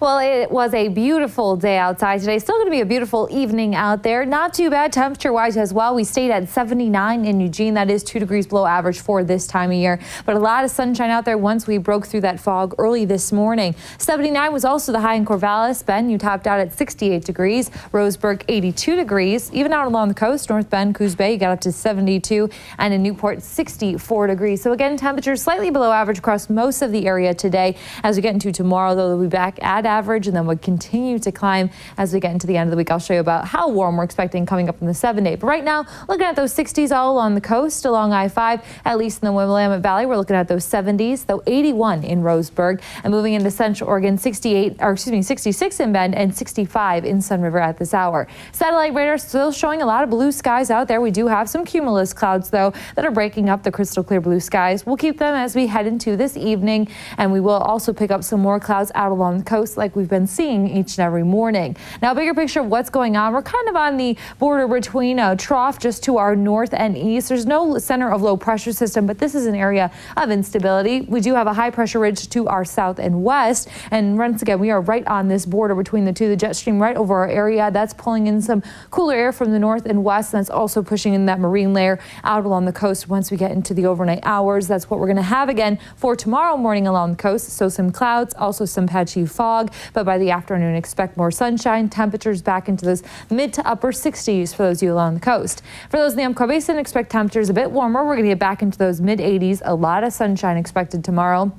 Well, it was a beautiful day outside today. Still going to be a beautiful evening out there. Not too bad temperature-wise as well. We stayed at 79 in Eugene. That is 2 degrees below average for this time of year. But a lot of sunshine out there once we broke through that fog early this morning. 79 was also the high in Corvallis. Bend, you topped out at 68 degrees. Roseburg, 82 degrees. Even out along the coast, North Bend, Coos Bay, you got up to 72. And in Newport, 64 degrees. So again, temperatures slightly below average across most of the area today. As we get into tomorrow, though, they'll be back at average and then would continue to climb as we get into the end of the week. I'll show you about how warm we're expecting coming up in the 7-day. But right now, looking at those 60s all along the coast, along I-5, at least in the Willamette Valley, we're looking at those 70s, though 81 in Roseburg, and moving into Central Oregon, 66 in Bend and 65 in Sun River at this hour. Satellite radar still showing a lot of blue skies out there. We do have some cumulus clouds, though, that are breaking up the crystal clear blue skies. We'll keep them as we head into this evening, and we will also pick up some more clouds out along the coast like we've been seeing each and every morning. Now, bigger picture of what's going on, we're kind of on the border between a trough just to our north and east. There's no center of low pressure system, but this is an area of instability. We do have a high pressure ridge to our south and west, and once again, we are right on this border between the two. The jet stream right over our area, that's pulling in some cooler air from the north and west, and that's also pushing in that marine layer out along the coast. Once we get into the overnight hours, that's what we're going to have again for tomorrow morning along the coast. So some clouds, also some patchy fog, but by the afternoon expect more sunshine. Temperatures back into those mid to upper 60s for those of you along the coast. For those in the Umpqua Basin, expect temperatures a bit warmer. We're going to get back into those mid 80s. A lot of sunshine expected tomorrow.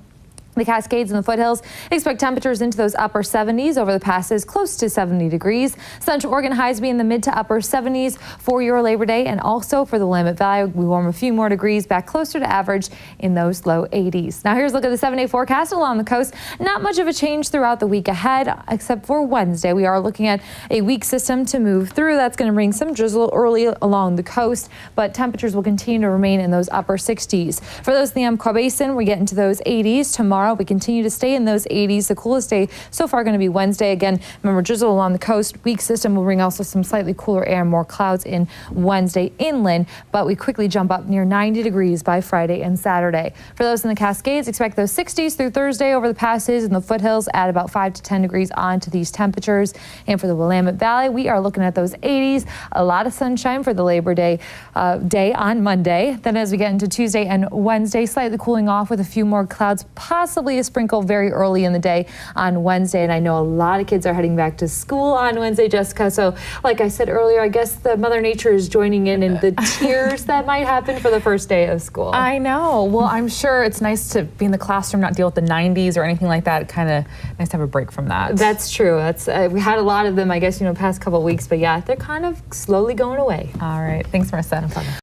The Cascades and the foothills expect temperatures into those upper 70s. Over the passes, close to 70 degrees. Central Oregon highs be in the mid to upper 70s for your Labor Day, and also for the Willamette Valley, we warm a few more degrees back closer to average in those low 80s. Now here's a look at the 7-day forecast along the coast. Not much of a change throughout the week ahead, except for Wednesday. We are looking at a weak system to move through. That's going to bring some drizzle early along the coast, but temperatures will continue to remain in those upper 60s. For those in the Umpqua Basin, we get into those 80s tomorrow. We continue to stay in those 80s. The coolest day so far going to be Wednesday. Again, remember, drizzle along the coast. Weak system will bring also some slightly cooler air, more clouds in Wednesday inland, but we quickly jump up near 90 degrees by Friday and Saturday. For those in the Cascades, expect those 60s through Thursday. Over the passes and the foothills, add about 5 to 10 degrees onto these temperatures. And for the Willamette Valley, we are looking at those 80s. A lot of sunshine for the Labor Day on Monday. Then as we get into Tuesday and Wednesday, slightly cooling off with a few more clouds, possibly a sprinkle very early in the day on Wednesday. And I know a lot of kids are heading back to school on Wednesday, Jessica. So like I said earlier, I guess the Mother Nature is joining in the tears that might happen for the first day of school. I know. Well, I'm sure it's nice to be in the classroom, not deal with the 90s or anything like that. Kind of nice to have a break from that. That's true. We had a lot of them, I guess, past couple of weeks. But yeah, they're kind of slowly going away. All right. Thanks, Marissa.